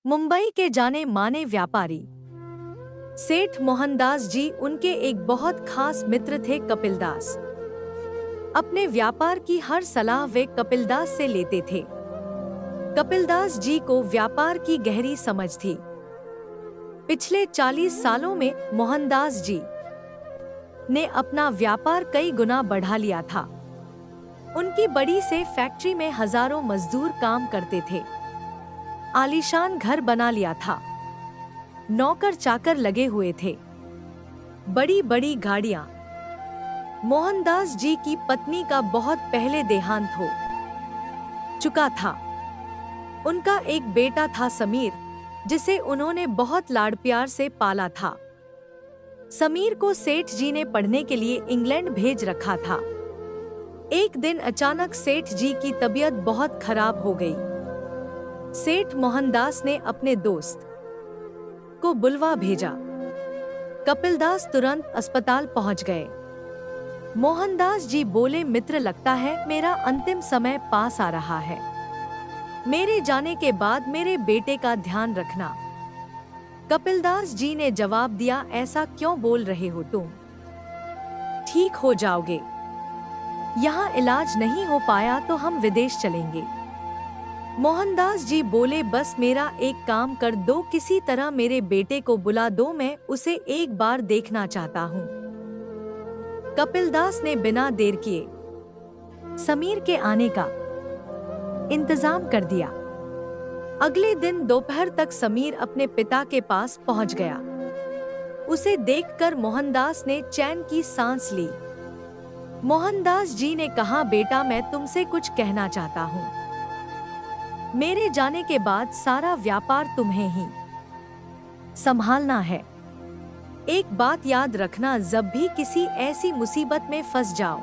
मुंबई के जाने माने व्यापारी सेठ मोहनदास जी उनके एक बहुत खास मित्र थे कपिलदास। अपने व्यापार की हर सलाह वे कपिलदास से लेते थे। कपिलदास जी को व्यापार की गहरी समझ थी। पिछले 40 सालों में मोहनदास जी ने अपना व्यापार कई गुना बढ़ा लिया था। उनकी बड़ी से फैक्ट्री में हजारों मजदूर काम करते थे। आलीशान घर बना लिया था। नौकर चाकर लगे हुए थे। बड़ी बड़ी गाड़ियां। मोहनदास जी की पत्नी का बहुत पहले देहांत हो चुका था। उनका एक बेटा था समीर, जिसे उन्होंने बहुत लाड़ प्यार से पाला था। समीर को सेठ जी ने पढ़ने के लिए इंग्लैंड भेज रखा था। एक दिन अचानक सेठ जी की तबीयत बहुत खराब हो गई। सेठ मोहनदास ने अपने दोस्त को बुलवा भेजा। कपिलदास तुरंत अस्पताल पहुंच गए। मोहनदास जी बोले, मित्र, लगता है मेरा अंतिम समय पास आ रहा है। मेरे जाने के बाद मेरे बेटे का ध्यान रखना। कपिलदास जी ने जवाब दिया, ऐसा क्यों बोल रहे हो तुम? ठीक हो जाओगे। यहाँ इलाज नहीं हो पाया तो हम विदेश चलेंगे। मोहनदास जी बोले, बस मेरा एक काम कर दो, किसी तरह मेरे बेटे को बुला दो, मैं उसे एक बार देखना चाहता हूँ। कपिलदास ने बिना देर किए समीर के आने का इंतजाम कर दिया। अगले दिन दोपहर तक समीर अपने पिता के पास पहुंच गया। उसे देखकर मोहनदास ने चैन की सांस ली। मोहनदास जी ने कहा, बेटा, मैं तुमसे कुछ कहना चाहता हूँ। मेरे जाने के बाद सारा व्यापार तुम्हें ही संभालना है। एक बात याद रखना, जब भी किसी ऐसी मुसीबत में फंस जाओ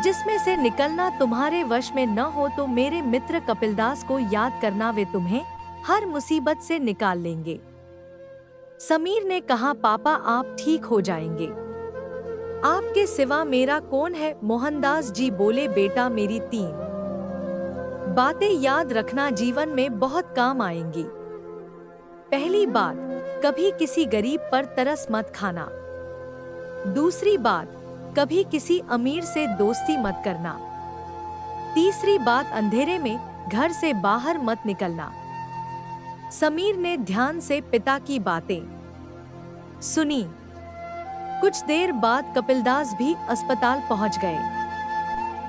जिसमें से निकलना तुम्हारे वश में न हो, तो मेरे मित्र कपिलदास को याद करना, वे तुम्हें हर मुसीबत से निकाल लेंगे। समीर ने कहा, पापा, आप ठीक हो जाएंगे। आपके सिवा मेरा कौन है? मोहनदास जी बोले, बेटा, मेरी 3 बातें याद रखना, जीवन में बहुत काम आएंगी। पहली बात, कभी किसी गरीब पर तरस मत खाना। दूसरी बात, कभी किसी अमीर से दोस्ती मत करना। तीसरी बात, अंधेरे में घर से बाहर मत निकलना। समीर ने ध्यान से पिता की बातें सुनी। कुछ देर बाद कपिलदास भी अस्पताल पहुंच गए।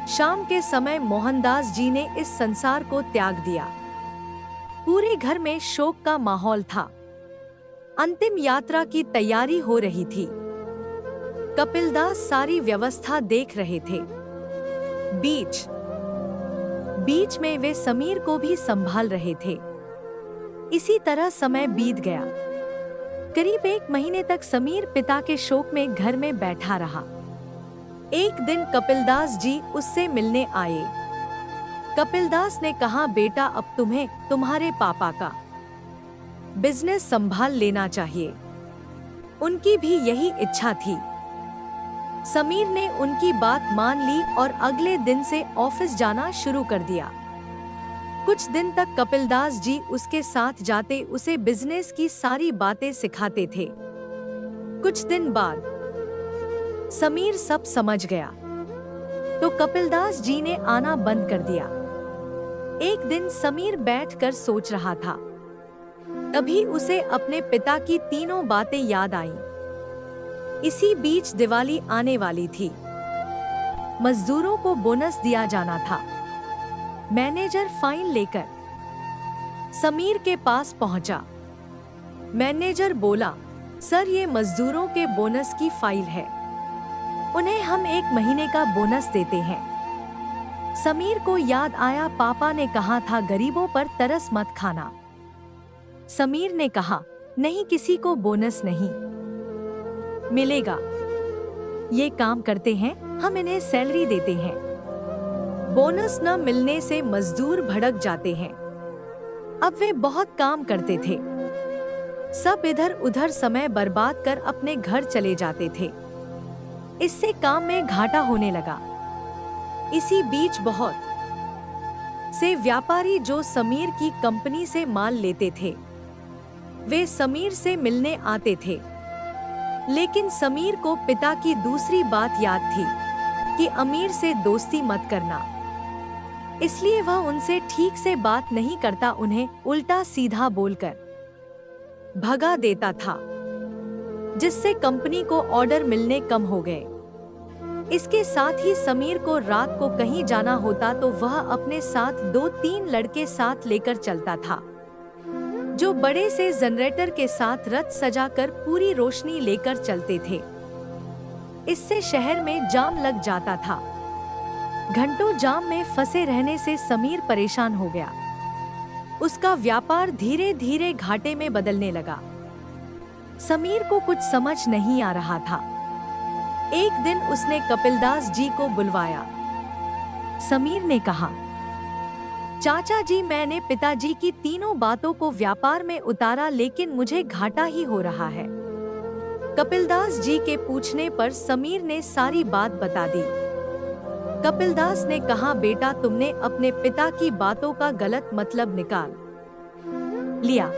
शाम के समय मोहनदास जी ने इस संसार को त्याग दिया। पूरे घर में शोक का माहौल था। अंतिम यात्रा की तैयारी हो रही थी। कपिलदास सारी व्यवस्था देख रहे थे। बीच में वे समीर को भी संभाल रहे थे। इसी तरह समय बीत गया। करीब 1 महीने तक समीर पिता के शोक में घर में बैठा रहा। एक दिन कपिलदास जी उससे मिलने आए। कपिलदास ने कहा, बेटा, अब तुम्हें तुम्हारे पापा का बिजनेस संभाल लेना चाहिए। उनकी भी यही इच्छा थी। समीर ने उनकी बात मान ली और अगले दिन से ऑफिस जाना शुरू कर दिया। कुछ दिन तक कपिलदास जी उसके साथ जाते, उसे बिजनेस की सारी बातें सिखाते थे। कुछ दिन बाद समीर सब समझ गया तो कपिलदास जी ने आना बंद कर दिया। एक दिन समीर बैठकर सोच रहा था, तभी उसे अपने पिता की तीनों बातें याद आईं। इसी बीच दिवाली आने वाली थी। मजदूरों को बोनस दिया जाना था। मैनेजर फाइल लेकर समीर के पास पहुंचा। मैनेजर बोला, सर, ये मजदूरों के बोनस की फाइल है। उन्हें हम 1 महीने का बोनस देते हैं। समीर को याद आया, पापा ने कहा था गरीबों पर तरस मत खाना। समीर ने कहा, नहीं, किसी को बोनस नहीं मिलेगा। ये काम करते हैं, हम इन्हें सैलरी देते हैं। बोनस न मिलने से मजदूर भड़क जाते हैं। अब वे बहुत काम करते थे। सब इधर उधर समय बर्बाद कर अपने घर चले जाते थे। इससे काम में घाटा होने लगा। इसी बीच बहुत से व्यापारी जो समीर की कंपनी से माल लेते थे, वे समीर से मिलने आते थे। लेकिन समीर को पिता की दूसरी बात याद थी कि अमीर से दोस्ती मत करना, इसलिए वह उनसे ठीक से बात नहीं करता, उन्हें उल्टा सीधा बोलकर भगा देता था, जिससे कंपनी को ऑर्डर मिलने कम हो गए। इसके साथ ही समीर को रात को कहीं जाना होता तो वह अपने साथ 2-3 लड़के साथ लेकर चलता था, जो बड़े से जनरेटर के साथ रथ सजाकर पूरी रोशनी लेकर चलते थे। इससे शहर में जाम लग जाता था। घंटों जाम में फंसे रहने से समीर परेशान हो गया। उसका व्यापार धीरे धीरे घाटे में बदलने लगा। समीर को कुछ समझ नहीं आ रहा था। एक दिन उसने कपिलदास जी को बुलवाया। समीर ने कहा, चाचा जी, मैंने पिताजी की तीनों बातों को व्यापार में उतारा, लेकिन मुझे घाटा ही हो रहा है। कपिलदास जी के पूछने पर समीर ने सारी बात बता दी। कपिलदास ने कहा, बेटा, तुमने अपने पिता की बातों का गलत मतलब निकाल लिया,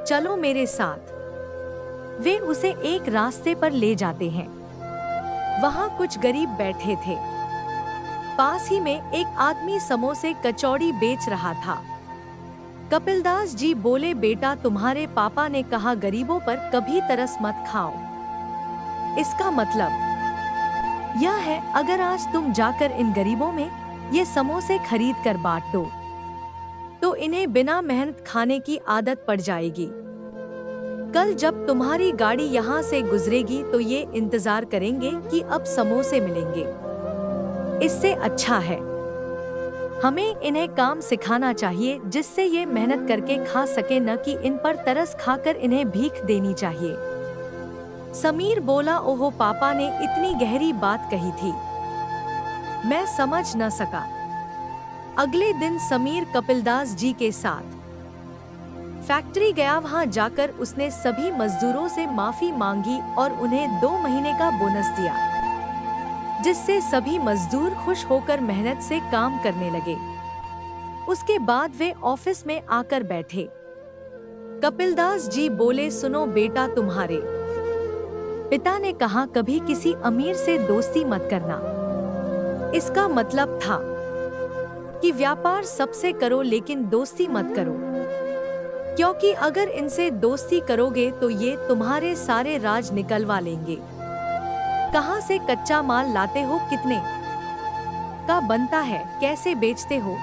चलो मेरे साथ। वे उसे एक रास्ते पर ले जाते हैं। वहां कुछ गरीब बैठे थे। पास ही में एक आदमी समोसे कचौड़ी बेच रहा था। कपिलदास जी बोले, बेटा, तुम्हारे पापा ने कहा गरीबों पर कभी तरस मत खाओ। इसका मतलब यह है, अगर आज तुम जाकर इन गरीबों में ये समोसे खरीद कर बांट दो तो इन्हें बिना मेहनत खाने की आदत पड़ जाएगी। कल जब तुम्हारी गाड़ी यहाँ से गुजरेगी तो ये इंतजार करेंगे कि अब समोसे मिलेंगे। इससे अच्छा है हमें इन्हें काम सिखाना चाहिए, जिससे ये मेहनत करके खा सके, न कि इन पर तरस खाकर इन्हें भीख देनी चाहिए। समीर बोला, ओहो, पापा ने इतनी गहरी बात कही थी, मैं समझ न सका। अगले दिन समीर कपिलदास जी के साथ फैक्ट्री गया। वहां जाकर उसने सभी मजदूरों से माफी मांगी और उन्हें 2 महीने का बोनस दिया, जिससे सभी मजदूर खुश होकर मेहनत से काम करने लगे। उसके बाद वे ऑफिस में आकर बैठे। कपिलदास जी बोले, सुनो बेटा, तुम्हारे पिता ने कहा कभी किसी अमीर से दोस्ती मत करना। इसका मतलब था कि व्यापार सबसे करो, लेकिन दोस्ती मत करो, क्योंकि अगर इनसे दोस्ती करोगे तो ये तुम्हारे सारे राज निकलवा लेंगे। कहाँ से कच्चा माल लाते हो, कितने का बनता है, कैसे बेचते हो,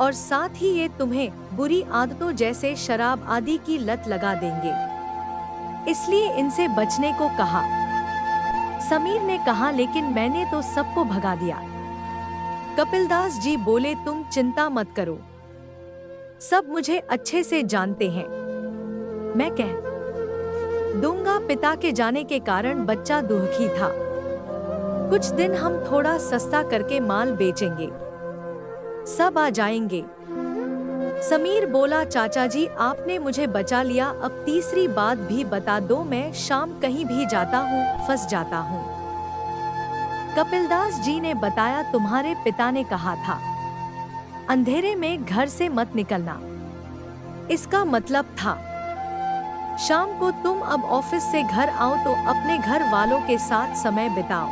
और साथ ही ये तुम्हें बुरी आदतों जैसे शराब आदि की लत लगा देंगे, इसलिए इनसे बचने को कहा। समीर ने कहा, लेकिन मैंने तो सबको भगा दिया। कपिलदास जी बोले, तुम चिंता मत करो, सब मुझे अच्छे से जानते हैं, मैं कह दूंगा। पिता के जाने के कारण बच्चा दुखी था। कुछ दिन हम थोड़ा सस्ता करके माल बेचेंगे, सब आ जाएंगे। समीर बोला, चाचा जी, आपने मुझे बचा लिया, अब तीसरी बात भी बता दो, मैं शाम कहीं भी जाता हूँ फंस जाता हूँ। कपिलदास जी ने बताया, तुम्हारे पिता ने कहा था अंधेरे में घर से मत निकलना। इसका मतलब था शाम को तुम अब ऑफिस से घर आओ तो अपने घर वालों के साथ समय बिताओ,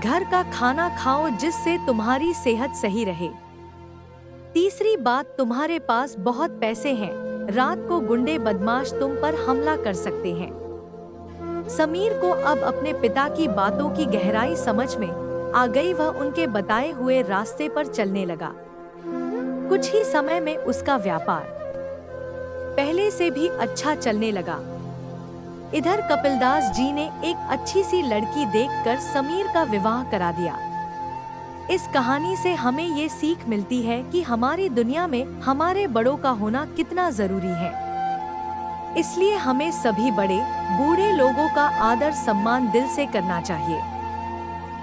घर का खाना खाओ, जिससे तुम्हारी सेहत सही रहे। तीसरी बात, तुम्हारे पास बहुत पैसे हैं, रात को गुंडे बदमाश तुम पर हमला कर सकते हैं। समीर को अब अपने पिता की बातों की गहराई समझ में आ गई। वह उनके बताए हुए रास्ते पर चलने लगा। कुछ ही समय में उसका व्यापार पहले से भी अच्छा चलने लगा। इधर कपिलदास जी ने एक अच्छी सी लड़की देखकर समीर का विवाह करा दिया। इस कहानी से हमें ये सीख मिलती है कि हमारी दुनिया में हमारे बड़ों का होना कितना जरूरी है। इसलिए हमें सभी बड़े बूढ़े लोगों का आदर सम्मान दिल से करना चाहिए।